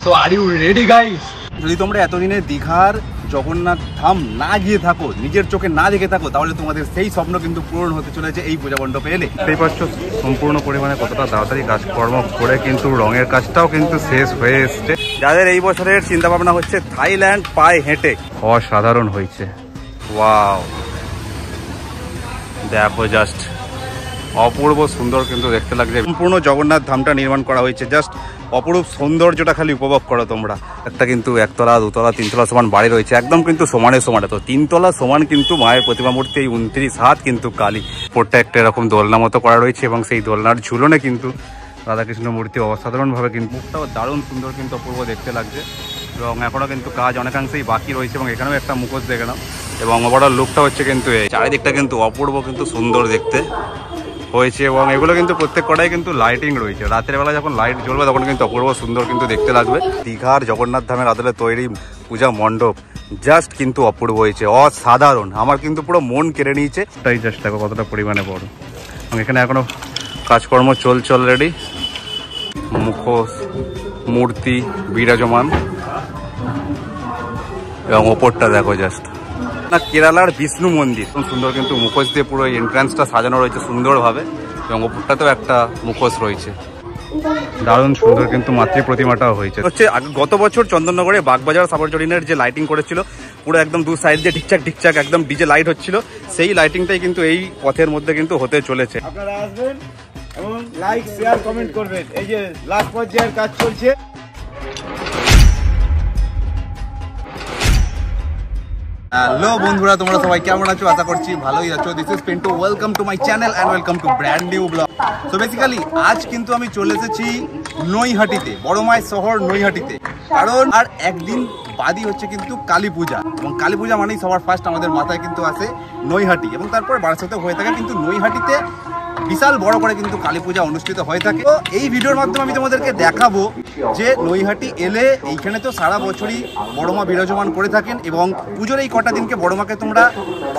So are you ready guys? যদি তোমরা এতদিনে দীঘার জগন্নাথ ধাম না গিয়ে থাকো, নিজের চোখে না দেখে থাকো, তাহলে তোমাদের সেই স্বপ্ন কিন্তু পূরণ হতে চলেছে এই পূজা মণ্ডপে এলে। এই পাচ্ছ সম্পূর্ণ পরিমাণে কতটা তাড়াতাড়ি কাজকর্ম করে কিন্তু রঙের কাজটাও কিন্তু শেষ হয়ে এসছে। যাদের এই বছরের চিন্তা ভাবনা হচ্ছে থাইল্যান্ড পায়ে হেঁটে, অসাধারণ হয়েছে। ওয়াও, দেখো জাস্ট অপূর্ব সুন্দর কিন্তু দেখতে লাগছে। সম্পূর্ণ জগন্নাথ ধামটা নির্মাণ করা হয়েছে, জাস্ট অপরূপ সৌন্দর্যটা খালি উপভোগ করো তোমরা। একটা কিন্তু একতলা, দুতলা, তিনতলা সমান বাড়ি রয়েছে, একদম কিন্তু সমানে সমানে। তো তিনতলা সমান কিন্তু মায়ের প্রতিমা মূর্তি, এই 29 হাত কিন্তু কালী। পোটটা একটা এরকম দোলনা মতো করা রয়েছে এবং সেই দোলনার ঝুলনে কিন্তু রাধাকৃষ্ণ মূর্তি অসাধারণভাবে কিন্তু মুখটাও দারুণ সুন্দর কিন্তু অপূর্ব দেখতে লাগছে। এবং এখনও কিন্তু কাজ অনেকাংশেই বাকি রয়েছে এবং এখানেও একটা মুখোশ দেখে নাও। এবং ওভারঅল লুকটা হচ্ছে কিন্তু এই চারিদিকটা কিন্তু অপূর্ব কিন্তু সুন্দর দেখতে হয়েছে। এবং এগুলো কিন্তু প্রত্যেক কটাই কিন্তু লাইটিং রয়েছে, রাতের বেলা যখন লাইট জ্বলবে তখন কিন্তু অপূর্ব সুন্দর কিন্তু দেখতে লাগবে। দীঘার জগন্নাথ ধামের আদলে তৈরি পূজা মণ্ডপ জাস্ট কিন্তু অপূর্ব হয়েছে, অসাধারণ। আমার কিন্তু পুরো মন কেড়ে নিয়েছে। তাই জাস্ট দেখো কতটা পরিমাণে বড়। এবং এখানে এখনো কাজকর্ম চলছে অলরেডি। মুখোশ, মূর্তি বিরাজমান এবং ওপরটা দেখো জাস্ট না, কেরালার বিষ্ণু মন্দির খুব সুন্দর কিন্তু মুখোশ দিয়ে পুরো এন্ট্রান্সটা সাজানো রয়েছে সুন্দরভাবে। এবং ওপরটাতেও একটা মুখোশ রয়েছে, দারুণ সুন্দর কিন্তু মাতৃ প্রতিমাটাও হয়েছে। হচ্ছে গত বছর চন্দননগরে বাগবাজার সাবরজরিনের যে লাইটিং করেছিল, পুরো একদম দু সাইড দিয়ে ঠিকঠাক ঠিকঠাক একদম ডিজে লাইট হচ্ছিল, সেই লাইটিংটাই কিন্তু এই পথের মধ্যে কিন্তু হতে চলেছে। আপনারা আসবেন এবং লাইক শেয়ার কমেন্ট করবেন। এই যে লাস্ট পর্যায়ের কাজ চলছে। হ্যালো বন্ধুরা, তোমরা সবাই কেমন আছো? আশা করছি ভালোই আছো। This is Pintu, welcome to my channel and welcome to brand new blog. So basically আজ কিন্তু আমি চলে এসেছি নৈহাটিতে, বড় মায়ের শহর নৈহাটিতে। কারণ আর একদিন বাদই হচ্ছে কিন্তু কালী পূজা, এবং কালী পূজা মানেই সবার ফার্স্ট আমাদের মাথায় কিন্তু আসে নৈহাটি, এবং তারপর বারাসাতে হয়ে থাকে। কিন্তু নৈহাটিতে বিশাল বড় করে কিন্তু কালী পূজা অনুষ্ঠিত হয়ে থাকে। তো এই ভিডিওর মাধ্যমে আমি তোমাদেরকে দেখাবো যে নৈহাটি এলে এইখানে তো সারা বছরই বড় মা বিরাজমান করে থাকেন, এবং পুজোর এই কটা দিনকে বড় মাকে তোমরা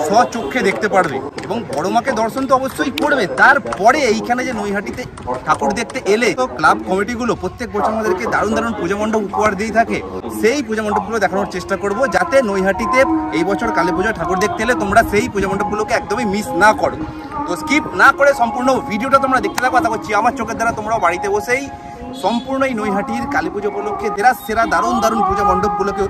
স্বচক্ষে দেখতে পারবে এবং বড় মাকে দর্শন তো অবশ্যই করবে। তারপরে এইখানে যে নৈহাটিতে ঠাকুর দেখতে এলে তো ক্লাব কমিটিগুলো প্রত্যেক বছর আমাদেরকে দারুণ দারুণ পূজা মণ্ডপ উপহার দিয়ে থাকে। সেই পূজা মণ্ডপগুলো দেখানোর চেষ্টা করব, যাতে নৈহাটিতে এই বছর কালী পূজা ঠাকুর দেখতে এলে তোমরা সেই পূজা মণ্ডপগুলোকে একদমই মিস না করো। তো স্কিপ না করে সম্পূর্ণ ভিডিওটা তোমরা দেখতে থাকো। আশা করছি আমার চোখের দ্বারা তোমরাও বাড়িতে বসেই সম্পূর্ণ এই নৈহাটির কালী পুজো উপলক্ষে সেরা দারুণ দারুণ পূজা মণ্ডপগুলোকে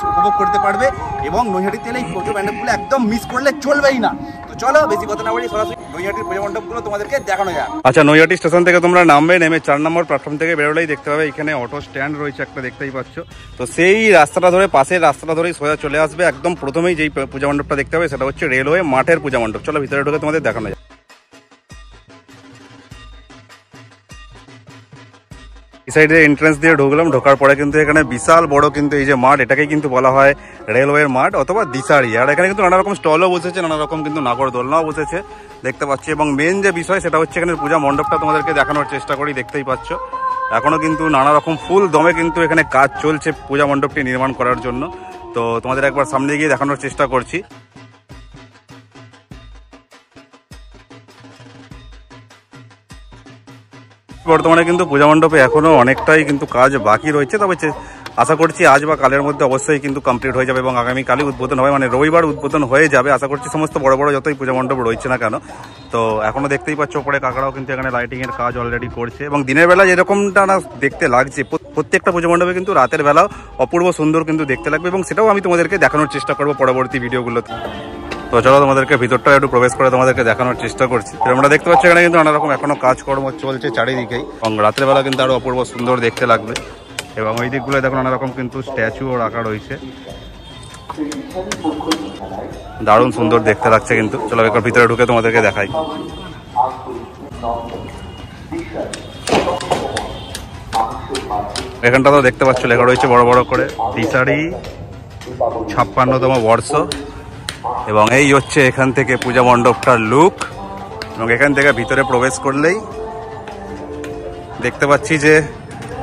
উপভোগ করতে পারবে। এবং নৈহাটিতে এলে এই পুজো মণ্ডপগুলো একদম মিস করলে চলবেই না। তো চলো বেশি কথা না বলি, সরাসরি নৈহাটির পূজা মণ্ডপগুলো তোমাদেরকে দেখানো যায়। আচ্ছা, নৈহাটি স্টেশন থেকে তোমরা নামবে, নেমে 4 নম্বর প্ল্যাটফর্ম থেকে বেরোলেই দেখতে পাবে এখানে অটো স্ট্যান্ড রয়েছে একটা, দেখতেই পাচ্ছ। তো সেই রাস্তাটা ধরে, পাশের রাস্তাটা ধরেই সোজা চলে আসবে। একদম প্রথমেই যেই পূজা মণ্ডপটা দেখতে হবে সেটা হচ্ছে রেলওয়ে মাঠের পূজা মণ্ডপ। চলো ভিতরে ঢুকে তোমাদের দেখানো যায়। এই সাইডে এন্ট্রান্স দিয়ে ঢুকলাম, ঢোকার পরে কিন্তু এখানে বিশাল বড় কিন্তু এই যে মাঠ, এটাকেই কিন্তু বলা হয় রেলওয়ের মাঠ অথবা দিশারি। আর এখানে কিন্তু নানা রকম স্টলও বসেছে, নানা রকম কিন্তু নাগর দোলনাও বসেছে দেখতে পাচ্ছি। এবং মেন যে বিষয় সেটা হচ্ছে এখানে পূজা মণ্ডপটা তোমাদেরকে দেখানোর চেষ্টা করি, দেখতেই পাচ্ছ। এখনো কিন্তু নানা রকম ফুল দমে কিন্তু এখানে কাজ চলছে পূজা মণ্ডপটি নির্মাণ করার জন্য। তো তোমাদের একবার সামনে গিয়ে দেখানোর চেষ্টা করছি। বর্তমানে কিন্তু পূজা মণ্ডপে এখনো অনেকটাই কিন্তু কাজ বাকি রয়েছে, তবে আশা করছি আজ বা কালের মধ্যে অবশ্যই কিন্তু কমপ্লিট হয়ে যাবে এবং আগামীকালই উদ্বোধন হবে, মানে রবিবার উদ্বোধন হয়ে যাবে আশা করছি। সমস্ত বড় বড় যতই পূজা মণ্ডপ রয়েছে না কেন, তো এখনো দেখতেই পাচ্ছ ওপরে কাকারাও কিন্তু এখানে লাইটিং এর কাজ অলরেডি করছে। এবং দিনের বেলা যেরকমটা না দেখতে লাগছে, প্রত্যেকটা পূজা মণ্ডপে কিন্তু রাতের বেলাও অপূর্ব সুন্দর কিন্তু দেখতে লাগবে, এবং সেটাও আমি তোমাদেরকে দেখানোর চেষ্টা করবো পরবর্তী ভিডিওগুলোতে। তো চলো তোমাদেরকে ভিতরটা একটু প্রবেশ করে তোমাদেরকে দেখানোর চেষ্টা করছি। তোমরা দেখতে পাচ্ছ এখানে কিন্তু নানা রকম এখনো কাজকর্ম চলছে চারিদিকেই, এবং রাতের বেলা কিন্তু আরো অপূর্ব সুন্দর দেখতে লাগবে। এবং ওই দিকগুলো দেখো নানা রকম কিন্তু স্ট্যাচুও রাখা রয়েছে, দারুণ সুন্দর দেখতে লাগছে কিন্তু। চলো একবার ভিতরে ঢুকে তোমাদেরকে দেখাই। এখানটা তো দেখতে পাচ্ছ লেখা রয়েছে বড় বড় করে দিশারি 56তম বর্ষ। এবং এই হচ্ছে এখান থেকে পূজা মণ্ডপটার লুক। এবং এখান থেকে ভিতরে প্রবেশ করলেই দেখতে পাচ্ছি যে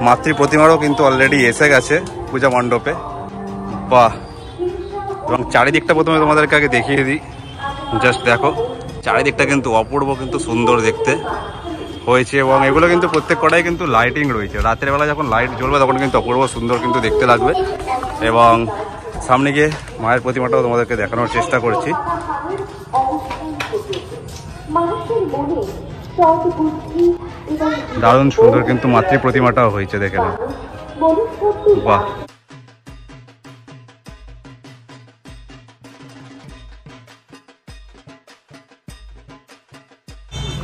মাতৃ প্রতিমারও কিন্তু অলরেডি এসে গেছে পূজা মণ্ডপে। বাহ! এবং চারিদিকটা প্রথমে তোমাদেরকে আগে দেখিয়ে দিই, জাস্ট দেখো চারিদিকটা কিন্তু অপূর্ব কিন্তু সুন্দর দেখতে। হয়েছে এবং এগুলো কিন্তু প্রত্যেক কটাই কিন্তু লাইটিং রয়েছে। রাতের বেলা যখন লাইট জ্বলবে তখন কিন্তু অপূর্ব সুন্দর কিন্তু দেখতে লাগবে। এবং সামনে গিয়ে মায়ের প্রতিমাটাও তোমাদেরকে দেখানোর চেষ্টা করছি। দারুণ সুন্দর কিন্তু মাতৃ প্রতিমাটাও হয়েছে, দেখে না, বাহ।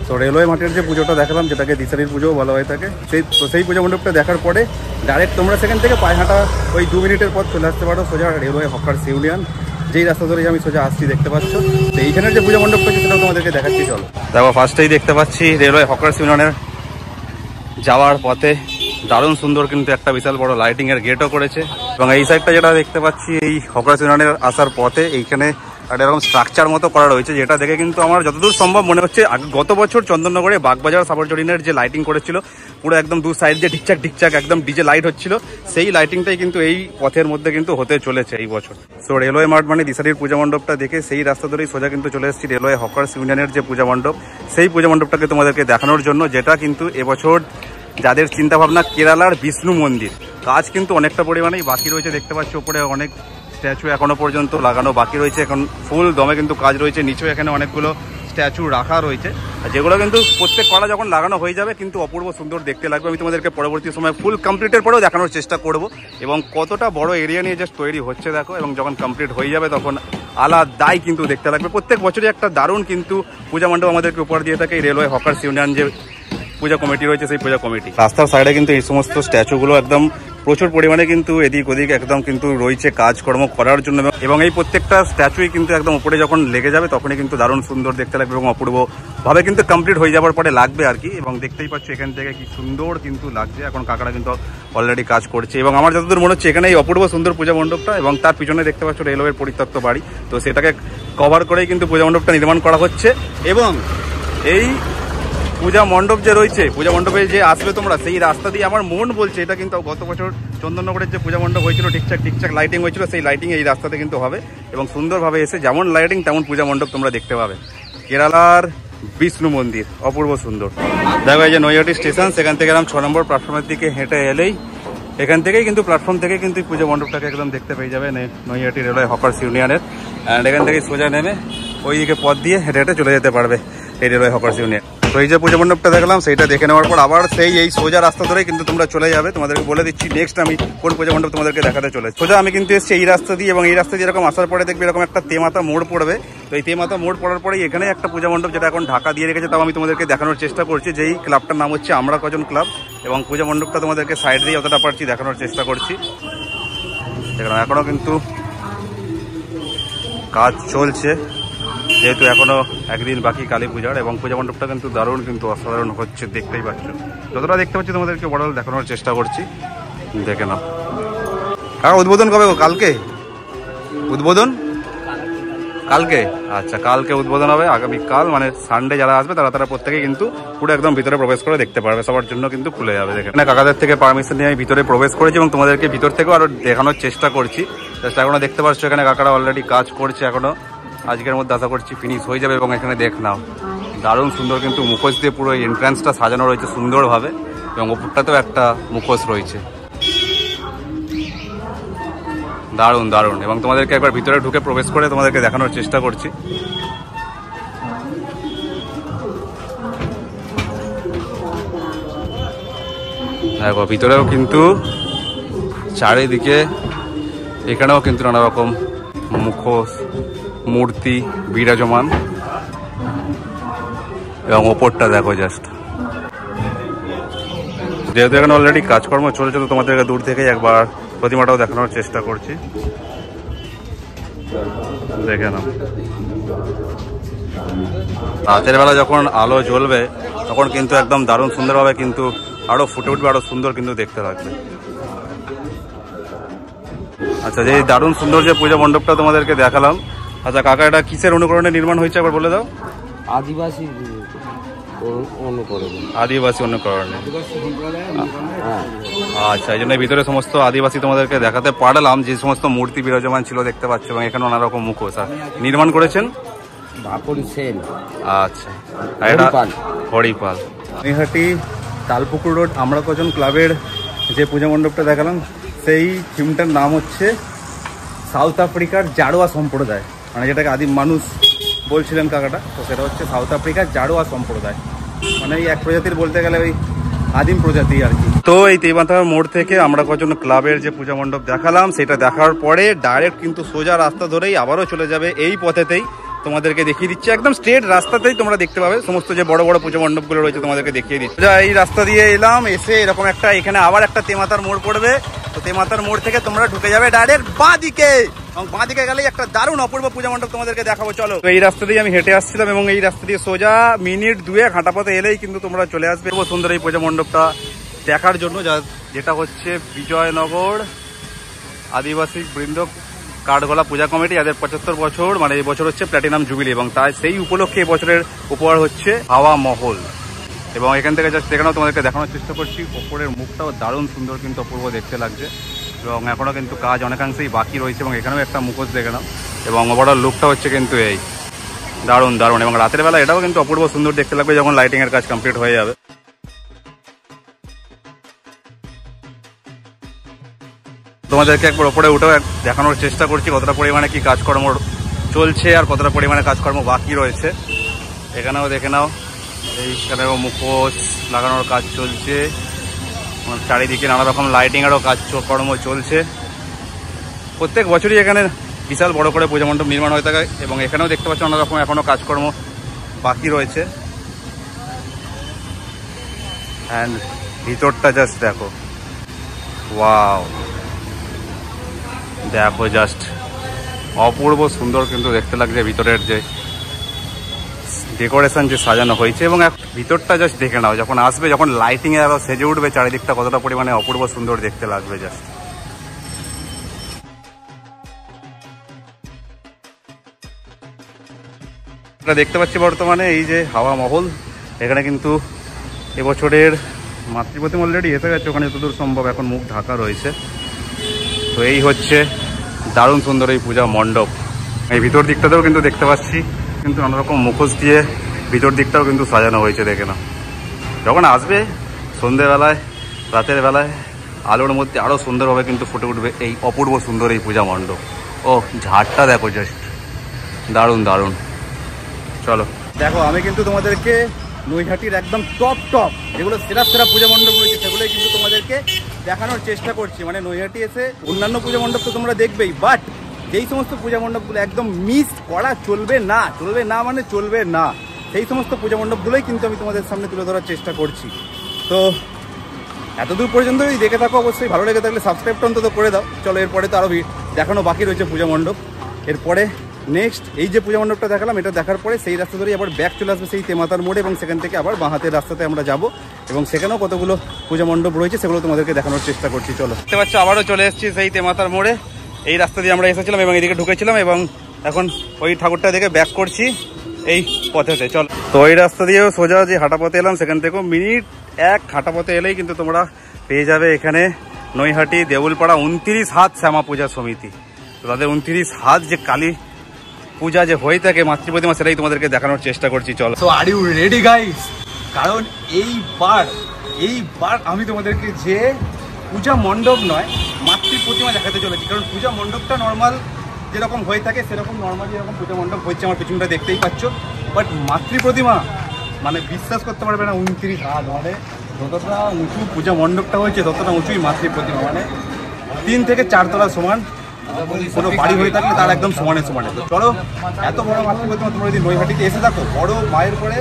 তো রেলওয়ে মাঠের যে পুজোটা দেখালাম, যেটাকে দিশারির পুজোও বলা হয়ে থাকে, সেই পুজো মণ্ডপটা দেখার পরে ডাইরেক্ট তোমরা সেখান থেকে পায়ে হাঁটা ওই 2 মিনিটের পর চলে আসতে পারো সোজা রেলওয়ে হকার্স ইউনিয়ন। যেই রাস্তা ধরে আমি সোজা আসছি দেখতে পাচ্ছ। তো এইখানের যে পুজো মণ্ডপটা আছে সেটাও তোমাদেরকে দেখাচ্ছি, চলো। দেখো ফার্স্টেই দেখতে পাচ্ছি রেলওয়ে হকার্স ইউনিয়নের যাওয়ার পথে দারুণ সুন্দর কিন্তু একটা বিশাল বড় লাইটিং এর গেটও করেছে। এবং এই সাইডটা যেটা দেখতে পাচ্ছি এই হকার্স ইউনিয়নের আসার পথে এইখানে একটা এরকম স্ট্রাকচার মতো করা রয়েছে, যেটা দেখে কিন্তু আমার যতদূর সম্ভব মনে হচ্ছে গত বছর চন্দননগরে বাগবাজার সাবরজরিনের যে লাইটিং করেছিল, পুরো একদম দু সাইড দিয়ে ঠিকঠাক ঠিকঠাক একদম ডিজে লাইট হচ্ছিল, সেই লাইটিংটাই কিন্তু এই পথের মধ্যে কিন্তু হতে চলেছে এই বছর। সো রেলওয়ে মাঠ মানে দিশারির পূজা মণ্ডপটা দেখে সেই রাস্তা ধরেই সোজা কিন্তু চলে এসেছি রেলওয়ে হকার্স ইউনিয়নের যে পূজা মণ্ডপ, সেই পূজা মণ্ডপটাকে তোমাদেরকে দেখানোর জন্য, যেটা কিন্তু এবছর যাদের চিন্তাভাবনা কেরালার বিষ্ণু মন্দির, কাজ কিন্তু অনেকটা পরিমাণেই বাকি রয়েছে। দেখতে পাচ্ছ উপরে অনেক স্ট্যাচু এখনো পর্যন্ত লাগানো বাকি রয়েছে, এখন ফুল দমে কিন্তু কাজ রয়েছে। নিচেও এখানে অনেকগুলো স্ট্যাচু রাখা রয়েছে, যেগুলো কিন্তু প্রত্যেক কড়া যখন লাগানো হয়ে যাবে কিন্তু অপূর্ব সুন্দর দেখতে লাগবে। আমি তোমাদেরকে পরবর্তী সময় ফুল কমপ্লিটের পরেও দেখানোর চেষ্টা করব এবং কতটা বড় এরিয়া নিয়ে জাস্ট তৈরি হচ্ছে দেখো। এবং যখন কমপ্লিট হয়ে যাবে তখন আলাদাই কিন্তু দেখতে লাগবে। প্রত্যেক বছরই একটা দারুণ কিন্তু পূজা মণ্ডপ আমাদেরকে উপহার দিয়ে থাকে এই রেলওয়ে হকার্স ইউনিয়ন যে পূজা কমিটি রয়েছে, সেই পূজা কমিটি। রাস্তার সাইডে কিন্তু এই সমস্ত স্ট্যাচুগুলো একদম প্রচুর পরিমাণে কিন্তু এদিক ওদিক একদম কিন্তু রয়েছে কাজকর্ম করার জন্য। এবং এই প্রত্যেকটা স্ট্যাচুই কিন্তু একদম উপরে যখন লেগে যাবে তখনই কিন্তু দারুণ সুন্দর দেখতে লাগবে এবং অপূর্বভাবে কিন্তু কমপ্লিট হয়ে যাওয়ার পরে লাগবে আর কি। এবং দেখতেই পাচ্ছ এখান থেকে কি সুন্দর কিন্তু লাগছে। এখন কাকারা কিন্তু অলরেডি কাজ করছে এবং আমার যতদূর মনে হচ্ছে এখানে এই অপূর্ব সুন্দর পূজা মণ্ডপটা এবং তার পিছনে দেখতে পাচ্ছ রেলওয়ের পরিত্যক্ত বাড়ি, তো সেটাকে কভার করেই কিন্তু পূজা মণ্ডপটা নির্মাণ করা হচ্ছে। এবং এই পূজা মণ্ডপ যে রয়েছে, পূজা মণ্ডপে যে আসবে তোমরা, সেই রাস্তা দিয়ে আমার মন বলছে এটা কিন্তু গত বছর চন্দননগরের যে পূজা মণ্ডপ হয়েছিল ঠিকঠাক লাইটিং হয়েছিল, সেই লাইটিং এই রাস্তাতে কিন্তু হবে এবং সুন্দরভাবে এসে যেমন লাইটিং তেমন পূজা মণ্ডপ তোমরা দেখতে পাবে। কেরালার বিষ্ণু মন্দির অপূর্ব সুন্দর। দেখো এই যে নৈহাটি স্টেশন, সেখান থেকে এরকম 6 নম্বর প্ল্যাটফর্মের দিকে হেঁটে এলেই এখান থেকেই কিন্তু প্ল্যাটফর্ম থেকে কিন্তু পূজা মণ্ডপটাকে একদম দেখতে পেয়ে যাবে নৈহাটি রেলওয়ে হকার্স ইউনিয়নের। অ্যান্ড এখান থেকে সোজা নেমে ওই দিকে পথ দিয়ে হেঁটে হেঁটে চলে যেতে পারবে এই রেলওয়ে হকার্স ইউনিয়ন। তো এই যে পূজা মণ্ডপটা দেখলাম সেইটা দেখে নেওয়ার পর আবার এই সোজা রাস্তা ধরেই কিন্তু তোমরা চলে যাবে। তোমাদেরকে বলে দিচ্ছি নেক্সট আমি কোন পূজা মণ্ডপ তোমাদেরকে দেখাতে চলে। সোজা আমি কিন্তু এসেছি এই রাস্তা দিয়ে এবং এই রাস্তা দিয়ে এরকম আসার পরে দেখবে এরকম একটা তেমাতা মোড় পড়বে। তো এই তেমাতা মোড় পড়ার পরেই এখানে একটা পূজা মণ্ডপ যেটা এখন ঢাকা দিয়ে রেখেছে, তাও আমি তোমাদেরকে দেখানোর চেষ্টা করছি। যেই ক্লাবটার নাম হচ্ছে আমরা কজন ক্লাব এবং পূজা মণ্ডপটা তোমাদেরকে সাইড দিয়ে যতটা পারছি দেখানোর চেষ্টা করছি। দেখলাম এখনো কিন্তু কাজ চলছে, যেহেতু এখনো একদিন বাকি কালী পূজার। এবং পূজা মণ্ডপটা কিন্তু দারুণ কিন্তু অসাধারণ হচ্ছে, দেখতেই পাচ্ছ। যতটা দেখতে পাচ্ছি তোমাদেরকে বড় দেখানোর চেষ্টা করছি, দেখে নাও। আর উদ্বোধন কবে? কালকে উদ্বোধন, কালকে। আচ্ছা, কালকে উদ্বোধন হবে। আগামীকাল মানে সানডে যারা আসবে তারা প্রত্যেকেই কিন্তু পুরো একদম ভিতরে প্রবেশ করে দেখতে পারবে, সবার জন্য কিন্তু খুলে যাবে। দেখে কাকাদের থেকে পারমিশন নিয়ে আমি ভিতরে প্রবেশ করেছি এবং তোমাদেরকে ভিতর থেকেও আরো দেখানোর চেষ্টা করছি। এখনো দেখতে পাচ্ছ এখানে কাকারা অলরেডি কাজ করছে, এখনো আজকের মধ্যে আশা করছি ফিনিশ হয়ে যাবে। এবং এখানে দেখ নাও দারুণ সুন্দর কিন্তু মুখোশ দিয়ে পুরো এন্ট্রান্সটা সাজানো রয়েছে সুন্দরভাবে এবং ওপরটাতেও একটা মুখোশ রয়েছে, দারুণ দারুণ। এবং তোমাদেরকে একবার ভিতরে ঢুকে প্রবেশ করে তোমাদেরকে দেখানোর চেষ্টা করছি। দেখো ভিতরেও কিন্তু চারিদিকে এখানেও কিন্তু নানা রকম মুখোশ মূর্তি বিরাজমান এবং ওপরটা দেখো জাস্ট। যেহেতু এখানে অলরেডি কাজকর্ম চলছে তো তোমাদেরকে দূর থেকে একবার প্রতিমাটাও দেখানোর চেষ্টা করছি, দেখে নাও। রাতের বেলা যখন আলো জ্বলবে তখন কিন্তু একদম দারুণ সুন্দরভাবে কিন্তু আরো ফুটে উঠবে, আরো সুন্দর কিন্তু দেখতে লাগবে। আচ্ছা, যে দারুণ সুন্দর যে পূজা মণ্ডপটা তোমাদেরকে দেখালাম, আচ্ছা কাকা এটা কিসের অনুকরণে নির্মাণ হয়েছে একবার বলে দাও। আদিবাসী অনুকরণে। আদিবাসী অনুকরণে, আচ্ছা। এই জন্য ভিতরে সমস্ত আদিবাসী তোমাদেরকে দেখাতে পারলাম, যে সমস্ত মূর্তি বিরাজমান ছিল দেখতে পাচ্ছ এবং এখানে নানা রকম মুখোশ নির্মাণ করেছেন বাপন সেন। আচ্ছা, এটা হরিপাল। নৈহাটি তালপুকুর রোড আমরা কজন ক্লাবের যে পূজা মণ্ডপটা দেখালাম সেই থিমটার নাম হচ্ছে সাউথ আফ্রিকার জাড়োয়া সম্প্রদায়, মানে যেটাকে আদিম মানুষ বলছিলেন কাকাটা, তো সেটা হচ্ছে সাউথ আফ্রিকার জাড়োয়া সম্প্রদায়, মানে এই এক প্রজাতির বলতে গেলে ওই আদিম প্রজাতি আর কি। তো এই তেমাথার মোড় থেকে আমরা কজন ক্লাবের যে পূজা মণ্ডপ দেখালাম সেটা দেখার পরে ডাইরেক্ট কিন্তু সোজা রাস্তা ধরেই আবারও চলে যাবে এই পথেতেই, তোমাদেরকে দেখিয়ে দিচ্ছি একদম স্ট্রেট রাস্তাতেই তোমরা দেখতে পাবে সমস্ত যে বড় বড় পূজা মণ্ডপগুলো রয়েছে তোমাদেরকে দেখিয়ে দিচ্ছি। এই রাস্তা দিয়ে এলাম, এসে এরকম একটা এখানে আবার একটা তেমাথার মোড় পড়বে, তো তেমাথার মোড় থেকে তোমরা ঢুকে যাবে ডাইরেক্ট বাঁ দিকে, এবং বাঁ দিকে গেলেই একটা দারুণ অপূর্ব পূজা মণ্ডপ তোমাদেরকে দেখাবো। চলো, তো এই রাস্তা দিয়ে আমি হেঁটে আসছিলাম এবং এই রাস্তা দিয়ে সোজা মিনিট 2 হাঁটা পথে এলেই কিন্তু তোমরা চলে আসবে খুব সুন্দর এই পূজা মণ্ডপটা দেখার জন্য, যেটা হচ্ছে বিজয়নগর আদিবাসী বৃন্দ কাঠগোলা পূজা কমিটি, যাদের 75 বছর, মানে এই বছর হচ্ছে প্ল্যাটিনাম জুবিলি, এবং তাই সেই উপলক্ষে এবছরের উপহার হচ্ছে হাওয়া মহল। এবং এখান থেকে জাস্ট দেখানো তোমাদেরকে দেখানোর চেষ্টা করছি, ওপরের মুখটাও দারুণ সুন্দর কিন্তু অপূর্ব দেখতে লাগছে, এবং এখনও কিন্তু কাজ অনেকাংশেই বাকি রয়েছে, এবং এখানেও একটা মুখোশ দেখে নাও, এবং ওভারঅল লুকটা হচ্ছে কিন্তু এই দারুণ দারুণ, এবং রাতের বেলা এটাও কিন্তু অপূর্ব সুন্দর দেখতে লাগবে যখন লাইটিংয়ের কাজ কমপ্লিট হয়ে যাবে। তোমাদেরকে একবার ওপরে উঠেও দেখানোর চেষ্টা করছি কতটা পরিমাণে কি কাজকর্ম চলছে আর কতটা পরিমাণে কাজকর্ম বাকি রয়েছে। এখানেও দেখে নাও, এইখানেও মুখোশ লাগানোর কাজ চলছে, চারিদিকে নানা রকম লাইটিংয়েরও কাজকর্ম চলছে। প্রত্যেক বছরই এখানে বিশাল বড় করে পূজা মণ্ডপ নির্মাণ হয়ে থাকে, এবং এখানেও দেখতে পাচ্ছি নানা রকম এখনও কাজকর্ম বাকি রয়েছে। অ্যান্ড ভিতরটা জাস্ট দেখো, ওয়াও, দেখো জাস্ট অপূর্ব সুন্দর কিন্তু দেখতে লাগছে ভিতরের যে ডেকোরেশন যে সাজানো হয়েছে, এবং ভিতরটা জাস্ট দেখে নাও, যখন আসবে যখন লাইটিংয়ে আরো সেজে উঠবে চারিদিকটা কতটা পরিমাণে অপূর্ব সুন্দর দেখতে লাগবে জাস্ট। আমরা দেখতে পাচ্ছি বর্তমানে এই যে হাওয়া মহল, এখানে কিন্তু এবছরের মাতৃপ্রতিমা অলরেডি এসে গেছে, ওখানে যতদূর সম্ভব এখন মুখ ঢাকা রয়েছে। তো এই হচ্ছে দারুণ সুন্দর এই পূজা মণ্ডপ। এই ভিতর দিকটাতেও কিন্তু দেখতে পাচ্ছি কিন্তু নানা রকম মুখোশ দিয়ে ভিতর দিকটাও কিন্তু সাজানো হয়েছে, দেখে না। যখন আসবে সন্ধ্যেবেলায় রাতের বেলায় আলোর মধ্যে আরও সুন্দরভাবে কিন্তু ফুটে উঠবে এই অপূর্ব সুন্দর এই পূজা মণ্ডপ। ও ঝাড়টা দেখো জাস্ট দারুণ দারুণ। চলো দেখো, আমি কিন্তু তোমাদেরকে নৈহাটির একদম টপ যেগুলো সেরা সেরা পূজা মণ্ডপ রয়েছে সেগুলোই কিন্তু তোমাদেরকে দেখানোর চেষ্টা করছি। মানে নৈহাটি এসে অন্যান্য পূজা মণ্ডপ তো তোমরা দেখবেই, বাট যেই সমস্ত পূজা মণ্ডপগুলো একদম মিস করা চলবে না মানে চলবে না, সেই সমস্ত পূজা মণ্ডপগুলোই কিন্তু আমি তোমাদের সামনে তুলে ধরার চেষ্টা করছি। তো এতদূর পর্যন্ত যদি দেখে থাকো অবশ্যই ভালো লেগে থাকলে সাবস্ক্রাইবটা অন্তত করে দাও। চলো, এরপরে তো আরও দেখানো বাকি রয়েছে পূজা মণ্ডপ। এরপরে নেক্সট এই যে পূজা মণ্ডপটা দেখালাম, এটা দেখার পরে সেই রাস্তা ধরে আবার ব্যাক চলে আসবে সেই তেমাতার মোড়ে, এবং সেখান থেকে আবার বাঁ হাতের রাস্তাতে আমরা যাব, এবং সেখানেও কতগুলো পূজা মণ্ডপ রয়েছে সেগুলো তোমাদেরকে দেখানোর চেষ্টা করছি। চলো, দেখতে পাচ্ছ আবারও চলে এসেছি সেই তেমাতার মোড়ে। এই রাস্তা দিয়ে আমরা এসেছিলাম এবং এদিকে ঢুকেছিলাম, এবং এখন ওই ঠাকুরটা দেখে ব্যাক করছি এই পথেতে। চলো, তো ওই রাস্তা দিয়েও সোজা যে হাঁটা পথে এলাম সেখান থেকেও মিনিট 1 হাঁটা পথে এলেই কিন্তু তোমরা পেয়ে যাবে এখানে নৈহাটি দেউলপাড়া 29 হাত শ্যামা পূজা সমিতি। তো তাদের 29 হাত যে কালী পূজা যে হয়ে থাকে মাতৃপ্রতিমা, সেটাই তোমাদেরকে দেখানোর চেষ্টা করছি। চলো, so are you ready guys? কারণ এইবার আমি তোমাদেরকে যে পূজা মণ্ডপ নয় মাতৃপ্রতিমা দেখাতে চলেছি। কারণ পূজা মণ্ডপটা নর্মাল যেরকম হয়ে থাকে সেরকম নর্মালি এরকম পূজা মণ্ডপ হচ্ছে, আমার পিছনটা দেখতেই পাচ্ছ। বাট মাতৃপ্রতিমা মানে বিশ্বাস করতে পারবে না, 29 হাত, মানে যতটা উঁচু পূজা মণ্ডপটা হয়েছে ততটা উঁচুই মাতৃপ্রতিমা, মানে 3 থেকে 4 তলা সমান। কোনো বাড়ি হয়ে থাকলে তার একদম সমানে। তো চলো, এত বড় মাতৃপ্রতিমা তোমরা যদি নৈহাটিতে এসে থাকো, বড় মায়ের পরে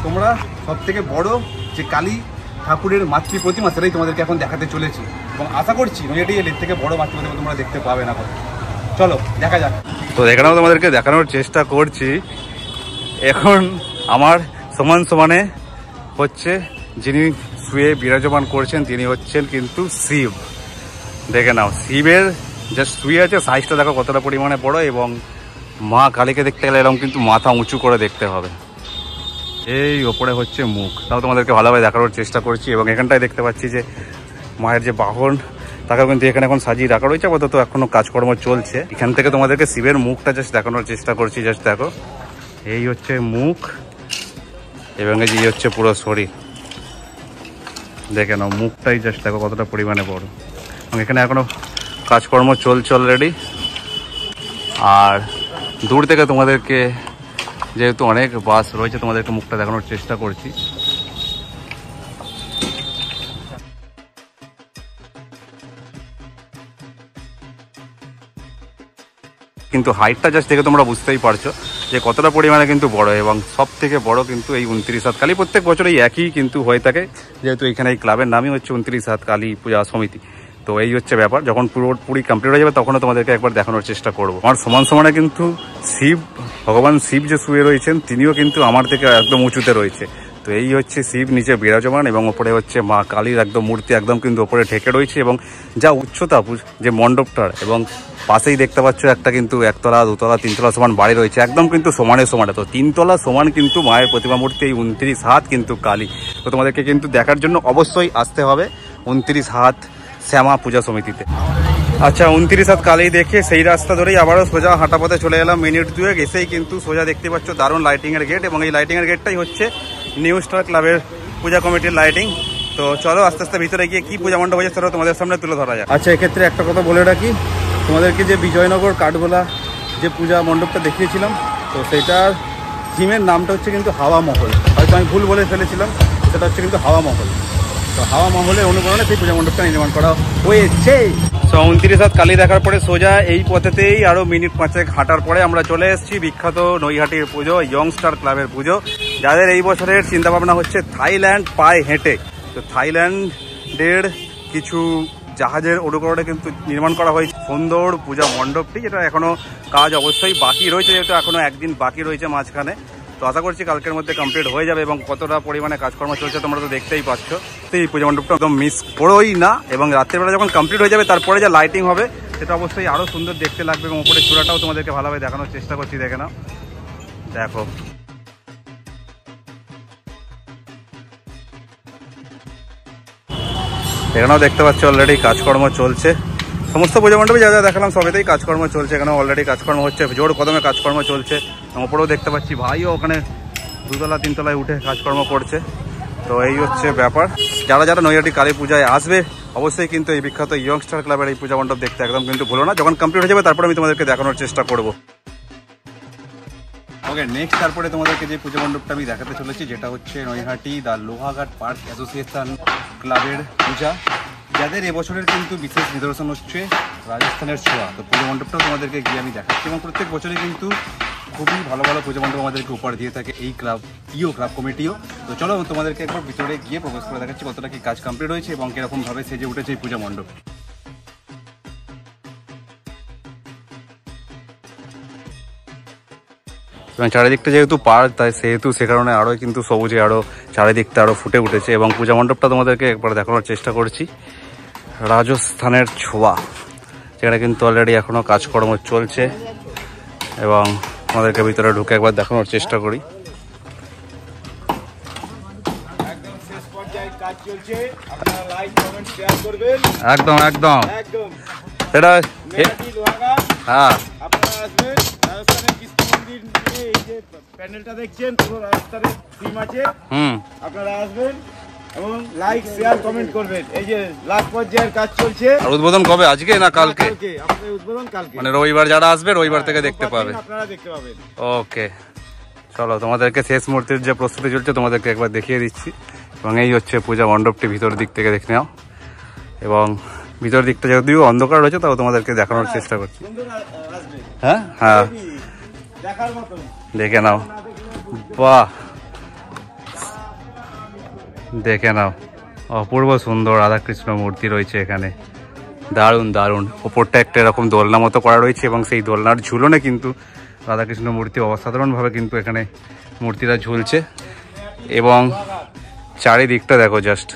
তোমরা সব থেকে বড় যে কালী ঠাকুরের মাতৃপ্রতিমা সেটাই তোমাদেরকে এখন দেখাতে চলেছি, এবং আশা করছি নৈহাটি এর থেকে বড় মাতৃপ্রতিমা তোমরা দেখতে পাবে না। চলো দেখা যাক। তো এখানেও তোমাদেরকে দেখানোর চেষ্টা করছি, এখন আমার সমানে হচ্ছে যিনি শুয়ে বিরাজমান করছেন তিনি হচ্ছেন কিন্তু শিব। দেখে নাও, শিবের জাস্ট শুয়ে আছে, সাইজটা দেখো কতটা পরিমাণে বড়, এবং মা কালীকে দেখতে গেলে এরকম কিন্তু মাথা উঁচু করে দেখতে হবে। এই ওপরে হচ্ছে মুখ, তাও তোমাদেরকে ভালোভাবে দেখানোর চেষ্টা করছি। এবং এখানটায় দেখতে পাচ্ছি যে মায়ের যে বাহন তাকেও কিন্তু এখানে এখন সাজিয়ে রাখা রয়েছে, আপাতত এখনো কাজকর্ম চলছে। এখান থেকে তোমাদেরকে শিবের মুখটা জাস্ট দেখানোর চেষ্টা করছি। জাস্ট দেখো, এই হচ্ছে মুখ এবং এই হচ্ছে পুরো শরীর। দেখে নাও মুখটাই জাস্ট দেখো কতটা পরিমাণে বড়। এবং এখানে এখনো কাজকর্ম চলছে অলরেডি। আর দূর থেকে তোমাদেরকে যেহেতু অনেক বাস রয়েছে তোমাদেরকে মুখটা দেখানোর চেষ্টা করছি। কিন্তু হাইটটা জাস্ট দেখে তোমরা বুঝতেই পারছো যে কতটা পরিমাণে কিন্তু বড়, এবং সব থেকে বড় কিন্তু এই 29 হাত কালী। প্রত্যেক বছর এই একই কিন্তু হয়ে থাকে, যেহেতু এখানে এই ক্লাবের নামই হচ্ছে 29 হাত কালী পূজা সমিতি। তো এই হচ্ছে ব্যাপার। যখন পুরোপুরি কমপ্লিট হয়ে যাবে তখনও তোমাদেরকে একবার দেখানোর চেষ্টা করবো। আমার সমান সমানে কিন্তু শিব, ভগবান শিব যে শুয়ে রয়েছেন তিনিও কিন্তু আমার থেকে একদম উঁচুতে রয়েছে। তো এই হচ্ছে শিব নিচে বিরাজমান, এবং ওপরে হচ্ছে মা কালীর একদম মূর্তি একদম কিন্তু ওপরে ঢেকে রয়েছে। এবং যা উচ্চতা যে মণ্ডপটার, এবং পাশেই দেখতে পাচ্ছ একটা কিন্তু 1 তলা 2 তলা 3 তলা সমান বাড়ি রয়েছে, একদম কিন্তু সমানে সমানে। তো 3 তলা সমান কিন্তু মায়ের প্রতিমা মূর্তি এই 29 হাত কিন্তু কালী। তো তোমাদেরকে কিন্তু দেখার জন্য অবশ্যই আসতে হবে 29 হাত শ্যামা পূজা সমিতিতে। আচ্ছা, 29 হাত কালী দেখে সেই রাস্তা ধরেই আবারও সোজা হাঁটা পথে চলে এলাম। মিনিট 2 এসেই কিন্তু সোজা দেখতে পাচ্ছ দারুণ লাইটিংয়ের গেট, এবং এই লাইটিংয়ের গেটটাই হচ্ছে নিউ স্টার ক্লাবের পূজা কমিটির লাইটিং। তো চলো আস্তে আস্তে ভিতরে গিয়ে কি পূজা মণ্ডপ হয়েছে সেটা তোমাদের সামনে তুলে ধরা যায়। আচ্ছা, এক্ষেত্রে একটা কথা বলে রাখি, তোমাদেরকে যে বিজয়নগর কাঠগোলা যে পূজা মণ্ডপটা দেখিয়েছিলাম, তো সেটার থিমের নামটা হচ্ছে কিন্তু হাওয়া মহল। হয়তো আমি ভুল বলে ফেলেছিলাম, সেটা হচ্ছে কিন্তু হাওয়া মহল। তো হাওয়া মহলের অনুকরণে সেই পূজা মণ্ডপটা নির্মাণ করা হয়েছে। তো 29 হাত কালী দেখার পরে সোজা এই পথেতেই আরো মিনিট 5 হাঁটার পরে আমরা চলে এসেছি বিখ্যাত নৈহাটির পুজো, ইয়ংস্টার ক্লাবের পুজো, যাদের এই বছরের চিন্তাভাবনা হচ্ছে থাইল্যান্ড পায়ে হেঁটে। তো থাইল্যান্ডের কিছু জাহাজের অনুকরণে কিন্তু নির্মাণ করা হয়েছে সুন্দর পূজা মণ্ডপটি, যেটা এখনো কাজ অবশ্যই বাকি রয়েছে, যেহেতু এখনো একদিন বাকি রয়েছে মাঝখানে। তো আশা করছি কালকের মধ্যে কমপ্লিট হয়ে যাবে, এবং কতটা পরিমাণে কাজকর্ম চলছে তোমরা তো দেখতেই পাচ্ছ। তো এই পূজা মণ্ডপটা একদম মিস করোই না, এবং রাত্রেবেলা যখন কমপ্লিট হয়ে যাবে তারপরে যা লাইটিং হবে সেটা অবশ্যই আরও সুন্দর দেখতে লাগবে, এবং উপরে চূড়াটাও তোমাদেরকে ভালোভাবে দেখানোর চেষ্টা করছি। দেখে নাও, দেখো এখানেও দেখতে পাচ্ছ অলরেডি কাজকর্ম চলছে। সমস্ত পূজা মণ্ডপে যা যা দেখালাম সবেতেই কাজকর্ম চলছে, এখানে অলরেডি কাজকর্ম হচ্ছে, জোর কদমে কাজকর্ম চলছে। ওপরেও দেখতে পাচ্ছি ভাইও ওখানে 2 তলা 3 তলায় উঠে কাজকর্ম করছে। তো এই হচ্ছে ব্যাপার। যারা যারা নৈহাটি কালী পূজায় আসবে অবশ্যই কিন্তু এই বিখ্যাত ইয়ংস্টার ক্লাবের এই পূজা মণ্ডপ দেখতে একদম কিন্তু ভুলো না। যখন কমপ্লিট হয়ে যাবে তারপরে আমি তোমাদেরকে দেখানোর চেষ্টা করবো। ওকে, নেক্সট তারপরে তোমাদেরকে যে পূজা মণ্ডপটা আমি দেখাতে চলেছি, যেটা হচ্ছে Naihati the Lohaghat park association ক্লাবের পূজা, যাদের এবছরের কিন্তু বিশেষ নিদর্শন হচ্ছে রাজস্থানের ছোঁয়া। তো পূজা মণ্ডপটাও তোমাদেরকে গিয়ে আমি দেখাচ্ছি, এবং প্রত্যেক বছরই কিন্তু খুবই ভালো ভালো পূজা মণ্ডপ আমাদেরকে উপহার দিয়ে থাকে এই ক্লাব কমিটিও। তো চলো তোমাদেরকে একবার ভিতরে গিয়ে প্রবেশ করে দেখাচ্ছি কতটা কি কাজ কমপ্লিট হয়েছে এবং কিরকমভাবে সেজে উঠেছে এই পূজা মণ্ডপ। চারিদিকটা যেহেতু পার্ক, তাই সেহেতু সে কারণে আরও কিন্তু সবুজে আরও চারিদিকটা আরও ফুটে উঠেছে, এবং পূজা মণ্ডপটা তোমাদেরকে একবার দেখানোর চেষ্টা করছি। রাজস্থানের ছোঁয়া, যেখানে কিন্তু অলরেডি এখনও কাজকর্ম চলছে, এবং আমাদেরকে ভিতরে ঢুকে একবার দেখানোর চেষ্টা করি। একদম একদম এটা হ্যাঁ, প্যান্ডেলটা দেখছেন পুরো রাজস্থানের থিম আছে। আপনারা আসবেন এবং লাইক শেয়ার কমেন্ট করবেন। এই যে লাস্ট পর্যায়ের কাজ চলছে। আর উদ্বোধন কবে, আজকে না কালকে? আপনাদের উদ্বোধন কালকে, মানে রবিবার যারা আসবে রবিবার থেকে দেখতে পাবে। আপনারা দেখতে পাবেন। ওকে, চলো তোমাদেরকে শেষ মুহূর্তের যে প্রস্তুতি চলছে তোমাদেরকে একবার দেখিয়ে দিচ্ছি। এবং এই হচ্ছে পূজা মণ্ডপটি ভিতর দিক থেকে দেখে নাও, এবং ভিতর দিকটা যদিও অন্ধকার রয়েছে তাও তোমাদেরকে দেখানোর চেষ্টা করছি। হ্যাঁ হ্যাঁ, দেখে নাও, বাহ দেখে নাও, অপূর্ব সুন্দর রাধাকৃষ্ণ মূর্তি রয়েছে এখানে, দারুণ দারুণ। ওপরটা একটা এরকম দোলনা মতো করা রয়েছে, এবং সেই দোলনার ঝুলনে কিন্তু রাধাকৃষ্ণ মূর্তি অসাধারণভাবে কিন্তু এখানে মূর্তিটা ঝুলছে। এবং চারিদিকটা দেখো, জাস্ট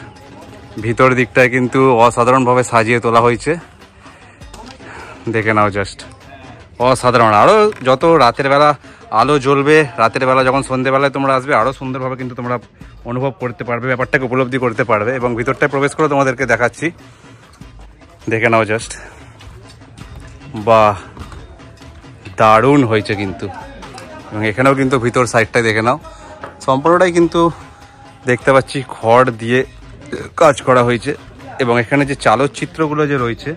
ভিতর দিকটায় কিন্তু অসাধারণভাবে সাজিয়ে তোলা হয়েছে, দেখে নাও জাস্ট অসাধারণ। আরও যত রাতের বেলা আলো জ্বলবে, রাতের বেলা যখন সন্ধ্যেবেলায় তোমরা আসবে আরও সুন্দরভাবে কিন্তু তোমরা অনুভব করতে পারবে, ব্যাপারটাকে উপলব্ধি করতে পারবে। এবং ভিতরটায় প্রবেশ করে তোমাদেরকে দেখাচ্ছি, দেখে নাও জাস্ট, বাহ দারুণ হয়েছে কিন্তু। এবং এখানেও কিন্তু ভিতর সাইডটাই দেখে নাও, সম্পূর্ণটাই কিন্তু দেখতে পাচ্ছি খড় দিয়ে কাজ করা হয়েছে এবং এখানে যে চালচিত্রগুলো যে রয়েছে